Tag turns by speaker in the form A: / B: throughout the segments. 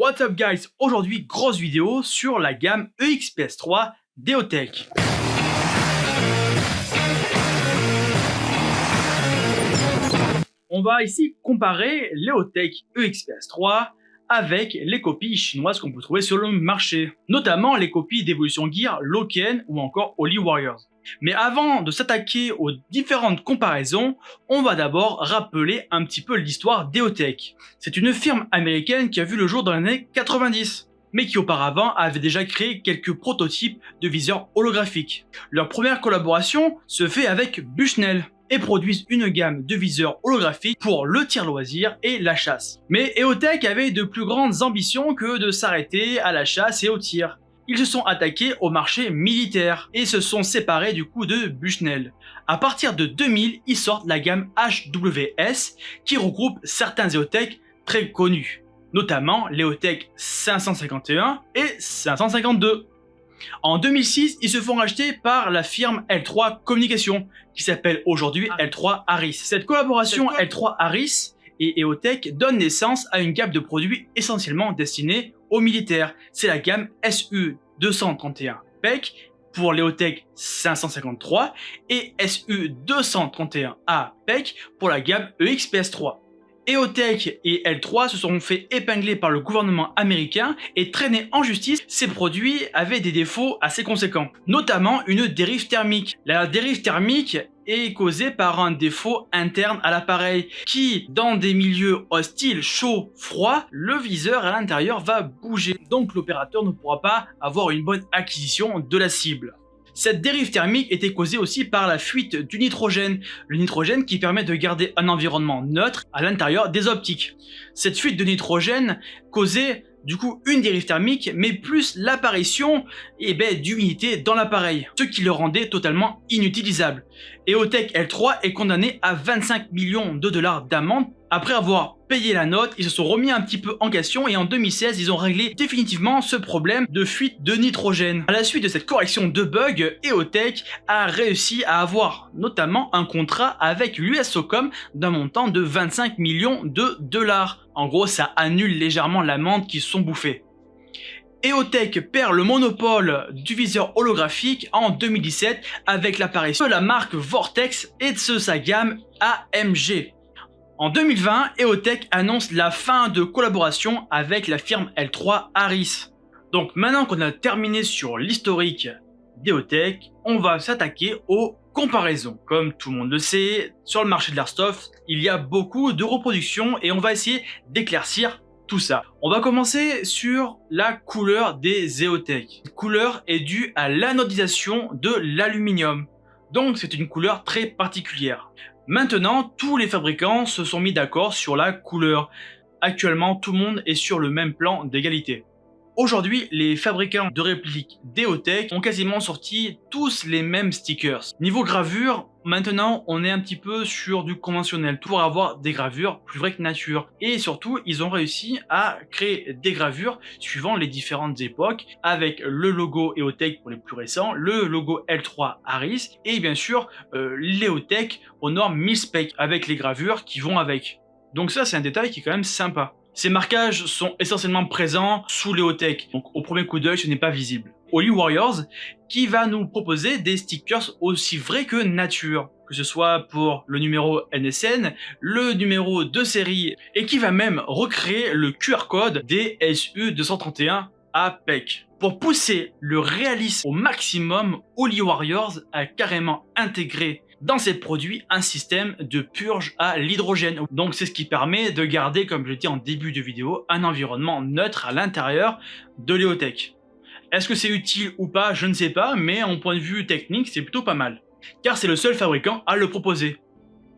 A: What's up guys, aujourd'hui grosse vidéo sur la gamme EXPS3 d'EOTech. On va ici comparer l'EOTech EXPS3 avec les copies chinoises qu'on peut trouver sur le marché, notamment les copies d'Evolution Gear, Loken ou encore Holy Warriors. Mais avant de s'attaquer aux différentes comparaisons, on va d'abord rappeler un petit peu l'histoire d'EOTech. C'est une firme américaine qui a vu le jour dans les années 90, mais qui auparavant avait déjà créé quelques prototypes de viseurs holographiques. Leur première collaboration se fait avec Bushnell et produisent une gamme de viseurs holographiques pour le tir loisir et la chasse. Mais EOTech avait de plus grandes ambitions que de s'arrêter à la chasse et au tir. Ils se sont attaqués au marché militaire et se sont séparés du coup de Bushnell. À partir de 2000, ils sortent la gamme HWS qui regroupe certains EOTech très connus, notamment l'EOTech 551 et 552. En 2006, ils se font racheter par la firme L3 Communication, qui s'appelle aujourd'hui L3 Harris. Cette collaboration L3 Harris et EOTech donne naissance à une gamme de produits essentiellement destinés aux militaires. C'est la gamme SU231 PEC pour l'EOTech 553 et SU231A PEC pour la gamme EXPS3. EOTech et L3 se sont fait épingler par le gouvernement américain et traîner en justice. Ces produits avaient des défauts assez conséquents, notamment une dérive thermique. La dérive thermique est causée par un défaut interne à l'appareil qui, dans des milieux hostiles, chauds, froids, le viseur à l'intérieur va bouger. Donc l'opérateur ne pourra pas avoir une bonne acquisition de la cible. Cette dérive thermique était causée aussi par la fuite du nitrogène, le nitrogène qui permet de garder un environnement neutre à l'intérieur des optiques. Cette fuite de nitrogène causait du coup une dérive thermique, mais plus l'apparition d'humidité dans l'appareil, ce qui le rendait totalement inutilisable. EOTech L3 est condamné à 25 millions de dollars d'amende. Après avoir payé la note, ils se sont remis un petit peu en question et en 2016, ils ont réglé définitivement ce problème de fuite de nitrogène. À la suite de cette correction de bugs, EOTech a réussi à avoir notamment un contrat avec l'USOCOM d'un montant de 25 millions de dollars. En gros, ça annule légèrement l'amende qu'ils se sont bouffés. EOTech perd le monopole du viseur holographique en 2017 avec l'apparition de la marque Vortex et de sa gamme AMG. En 2020, EOTech annonce la fin de collaboration avec la firme L3 Harris. Donc maintenant qu'on a terminé sur l'historique d'EOTech, on va s'attaquer aux comparaisons. Comme tout le monde le sait, sur le marché de l'airsoft, il y a beaucoup de reproductions et on va essayer d'éclaircir tout ça. On va commencer sur la couleur des EOTech. Cette couleur est due à l'anodisation de l'aluminium. Donc c'est une couleur très particulière. Maintenant, tous les fabricants se sont mis d'accord sur la couleur. Actuellement, tout le monde est sur le même plan d'égalité. Aujourd'hui, les fabricants de répliques d'EOTech ont quasiment sorti tous les mêmes stickers. Niveau gravure, maintenant, on est un petit peu sur du conventionnel pour avoir des gravures plus vraies que nature. Et surtout, ils ont réussi à créer des gravures suivant les différentes époques avec le logo EOTech pour les plus récents, le logo L3 Harris et bien sûr l'EOTech aux normes mil-spec avec les gravures qui vont avec. Donc ça, c'est un détail qui est quand même sympa. Ces marquages sont essentiellement présents sous l'EOTech, donc au premier coup d'œil ce n'est pas visible. Holy Warriors qui va nous proposer des stickers aussi vrais que nature, que ce soit pour le numéro NSN, le numéro de série, et qui va même recréer le QR code des SU231 APEC. Pour pousser le réalisme au maximum, Holy Warriors a carrément intégré dans ses produits un système de purge à l'hydrogène. Donc c'est ce qui permet de garder, comme je l'ai dit en début de vidéo, un environnement neutre à l'intérieur de l'EOTech. Est-ce que c'est utile ou pas? Je ne sais pas, mais en point de vue technique, c'est plutôt pas mal. Car c'est le seul fabricant à le proposer.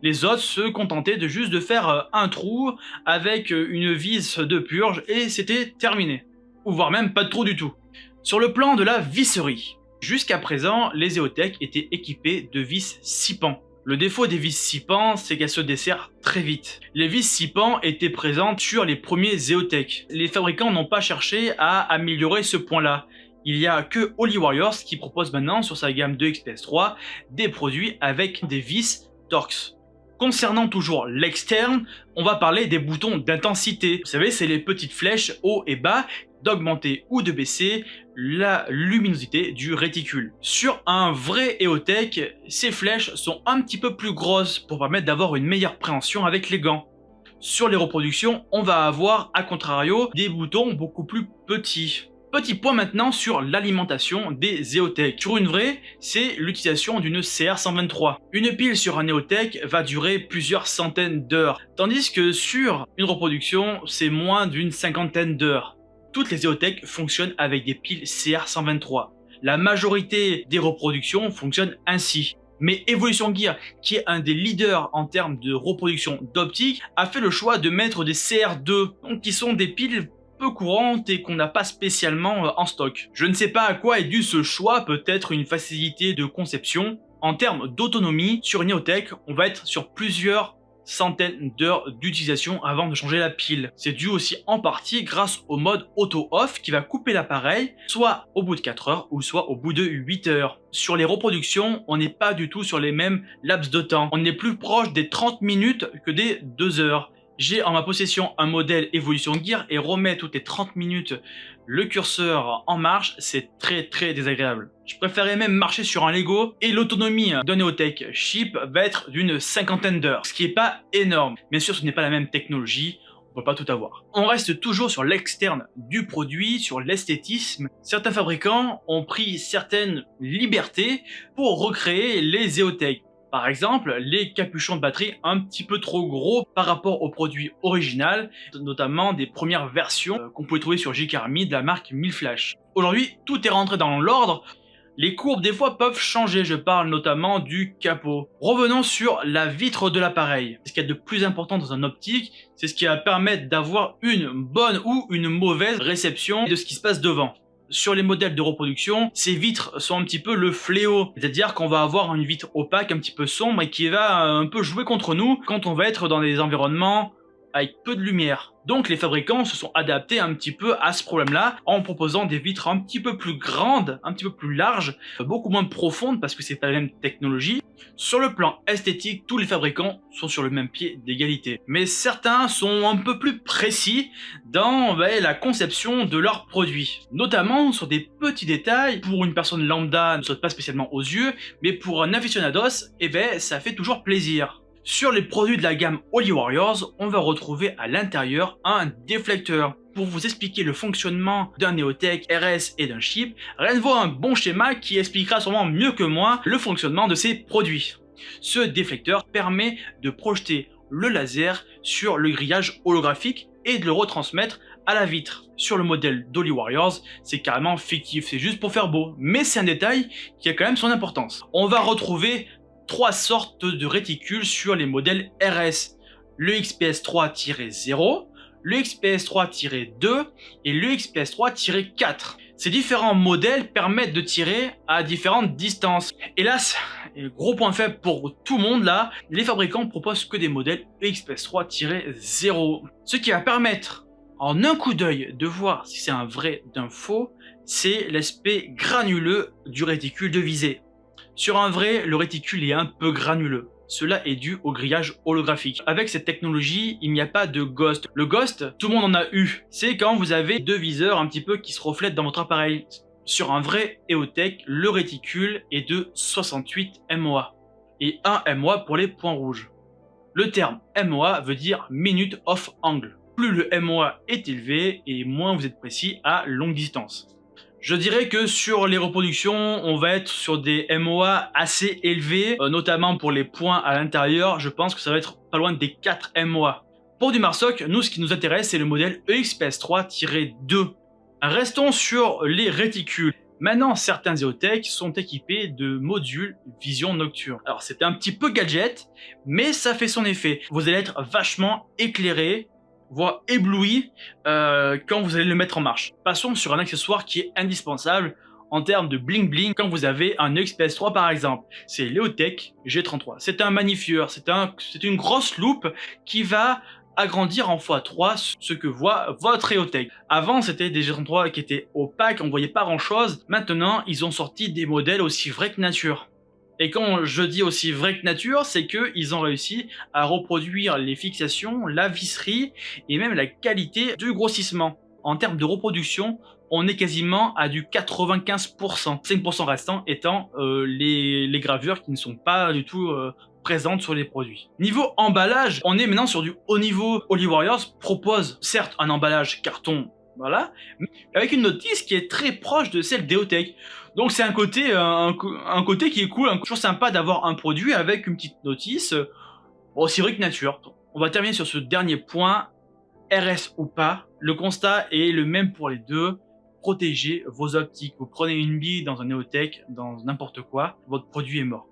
A: Les autres se contentaient de juste de faire un trou avec une vis de purge et c'était terminé. Ou voire même pas de trou du tout. Sur le plan de la visserie, jusqu'à présent, les EOTech étaient équipés de vis 6 pans. Le défaut des vis 6 pans, c'est qu'elles se desserrent très vite. Les vis 6 pans étaient présentes sur les premiers EOTech. Les fabricants n'ont pas cherché à améliorer ce point-là. Il n'y a que Holy Warriors qui propose maintenant sur sa gamme de EXPS3 des produits avec des vis Torx. Concernant toujours l'externe, on va parler des boutons d'intensité. Vous savez, c'est les petites flèches haut et bas d'augmenter ou de baisser la luminosité du réticule. Sur un vrai EOTech, ces flèches sont un petit peu plus grosses pour permettre d'avoir une meilleure préhension avec les gants. Sur les reproductions, on va avoir, à contrario, des boutons beaucoup plus petits. Petit point maintenant sur l'alimentation des EOTech. Sur une vraie, c'est l'utilisation d'une CR123. Une pile sur un EOTech va durer plusieurs centaines d'heures, tandis que sur une reproduction, c'est moins d'une cinquantaine d'heures. Toutes les EOTech fonctionnent avec des piles CR123. La majorité des reproductions fonctionnent ainsi. Mais Evolution Gear, qui est un des leaders en termes de reproduction d'optique, a fait le choix de mettre des CR2, donc qui sont des piles peu courantes et qu'on n'a pas spécialement en stock. Je ne sais pas à quoi est dû ce choix, peut-être une facilité de conception. En termes d'autonomie, sur une EOTech, on va être sur plusieurs centaines d'heures d'utilisation avant de changer la pile. C'est dû aussi en partie grâce au mode auto-off qui va couper l'appareil soit au bout de 4 heures ou soit au bout de 8 heures. Sur les reproductions, on n'est pas du tout sur les mêmes laps de temps. On est plus proche des 30 minutes que des 2 heures. J'ai en ma possession un modèle Evolution Gear et remettre toutes les 30 minutes le curseur en marche, c'est très désagréable. Je préférais même marcher sur un Lego et l'autonomie d'un EOTech chip va être d'une cinquantaine d'heures, ce qui n'est pas énorme. Bien sûr, ce n'est pas la même technologie, on peut pas tout avoir. On reste toujours sur l'externe du produit, sur l'esthétisme. Certains fabricants ont pris certaines libertés pour recréer les EOTech. Par exemple, les capuchons de batterie un petit peu trop gros par rapport au produit original, notamment des premières versions qu'on pouvait trouver sur Jikarmi de la marque Milflash. Aujourd'hui, tout est rentré dans l'ordre. Les courbes des fois peuvent changer, je parle notamment du capot. Revenons sur la vitre de l'appareil. Ce qu'il y a de plus important dans un optique, c'est ce qui va permettre d'avoir une bonne ou une mauvaise réception de ce qui se passe devant. Sur les modèles de reproduction, ces vitres sont un petit peu le fléau, c'est-à-dire qu'on va avoir une vitre opaque, un petit peu sombre et qui va un peu jouer contre nous quand on va être dans des environnements avec peu de lumière. Donc les fabricants se sont adaptés un petit peu à ce problème-là en proposant des vitres un petit peu plus grandes, un petit peu plus larges, beaucoup moins profondes parce que c'est pas la même technologie. Sur le plan esthétique, tous les fabricants sont sur le même pied d'égalité. Mais certains sont un peu plus précis dans la conception de leurs produits. Notamment sur des petits détails, pour une personne lambda ne saute pas spécialement aux yeux, mais pour un aficionados, ça fait toujours plaisir. Sur les produits de la gamme Holy Warriors, on va retrouver à l'intérieur un déflecteur. Pour vous expliquer le fonctionnement d'un EOTech RS et d'un chip, rien de voir un bon schéma qui expliquera sûrement mieux que moi le fonctionnement de ces produits. Ce déflecteur permet de projeter le laser sur le grillage holographique et de le retransmettre à la vitre. Sur le modèle d'Holy Warriors, c'est carrément fictif, c'est juste pour faire beau, mais c'est un détail qui a quand même son importance. On va retrouver 3 sortes de réticules sur les modèles RS, le XPS3-0, le XPS3-2 et le XPS3-4. Ces différents modèles permettent de tirer à différentes distances. Hélas, gros point faible pour tout le monde là, les fabricants proposent que des modèles XPS3-0. Ce qui va permettre en un coup d'œil de voir si c'est un vrai d'un faux, c'est l'aspect granuleux du réticule de visée. Sur un vrai, le réticule est un peu granuleux. Cela est dû au grillage holographique. Avec cette technologie, il n'y a pas de ghost. Le ghost, tout le monde en a eu. C'est quand vous avez 2 viseurs un petit peu qui se reflètent dans votre appareil. Sur un vrai EOTech, le réticule est de 68 MOA. Et 1 MOA pour les points rouges. Le terme MOA veut dire Minute of Angle. Plus le MOA est élevé et moins vous êtes précis à longue distance. Je dirais que sur les reproductions, on va être sur des MOA assez élevés, notamment pour les points à l'intérieur. Je pense que ça va être pas loin des 4 MOA. Pour du Marsoc, nous, ce qui nous intéresse, c'est le modèle EXPS3-2. Restons sur les réticules. Maintenant, certains EOTech sont équipés de modules vision nocturne. Alors, c'est un petit peu gadget, mais ça fait son effet. Vous allez être vachement éclairé, voire ébloui quand vous allez le mettre en marche. Passons sur un accessoire qui est indispensable en termes de bling bling quand vous avez un XPS3 par exemple. C'est l'EOTech G33. C'est un magnifieur, c'est une grosse loupe qui va agrandir en x3 ce que voit votre EOTech. Avant, c'était des G33 qui étaient opaques, on voyait pas grand chose. Maintenant, ils ont sorti des modèles aussi vrais que nature. Et quand je dis aussi vrai que nature, c'est qu'ils ont réussi à reproduire les fixations, la visserie et même la qualité du grossissement. En termes de reproduction, on est quasiment à du 95%. 5% restant étant les gravures qui ne sont pas du tout présentes sur les produits. Niveau emballage, on est maintenant sur du haut niveau. Holy Warriors propose certes un emballage carton, voilà, mais avec une notice qui est très proche de celle d'EOTech. Donc c'est un côté qui est cool, toujours sympa d'avoir un produit avec une petite notice aussi vrai que nature. On va terminer sur ce dernier point, RS ou pas, le constat est le même pour les deux. Protégez vos optiques. Vous prenez une bille dans un EOTech, dans n'importe quoi, votre produit est mort.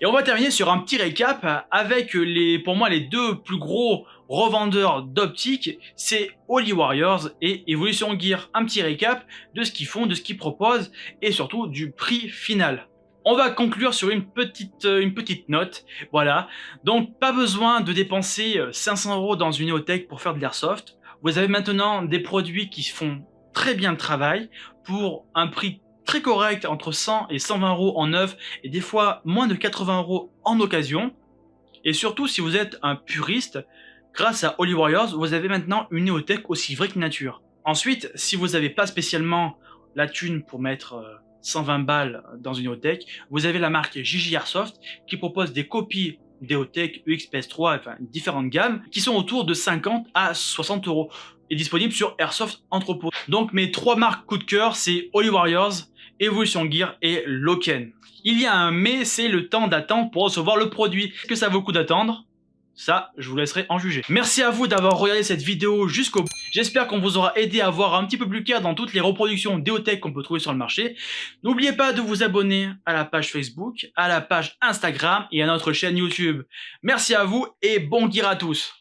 A: Et on va terminer sur un petit récap avec pour moi les deux plus gros revendeurs d'optiques, c'est Holy Warriors et Evolution Gear. Un petit récap de ce qu'ils font, de ce qu'ils proposent et surtout du prix final. On va conclure sur une petite note, voilà. Donc pas besoin de dépenser 500 € dans une EOTech pour faire de l'airsoft. Vous avez maintenant des produits qui font très bien le travail pour un prix très correct, entre 100 et 120 € en neuf et des fois moins de 80 € en occasion. Et surtout si vous êtes un puriste, grâce à Holy Warriors, vous avez maintenant une EOTech aussi vraie que nature. Ensuite, si vous n'avez pas spécialement la thune pour mettre 120 balles dans une EOTech, vous avez la marque JJ Airsoft qui propose des copies d'EOTech UXPS3, enfin différentes gammes, qui sont autour de 50 à 60 € et disponibles sur Airsoft Entrepôt. Donc mes trois marques coup de cœur, c'est Holy Warriors, Evolution Gear et Loken. Il y a un mais, c'est le temps d'attente pour recevoir le produit. Est-ce que ça vaut le coup d'attendre? Ça, je vous laisserai en juger. Merci à vous d'avoir regardé cette vidéo jusqu'au bout. J'espère qu'on vous aura aidé à voir un petit peu plus clair dans toutes les reproductions d'EOTech qu'on peut trouver sur le marché. N'oubliez pas de vous abonner à la page Facebook, à la page Instagram et à notre chaîne YouTube. Merci à vous et bon gear à tous.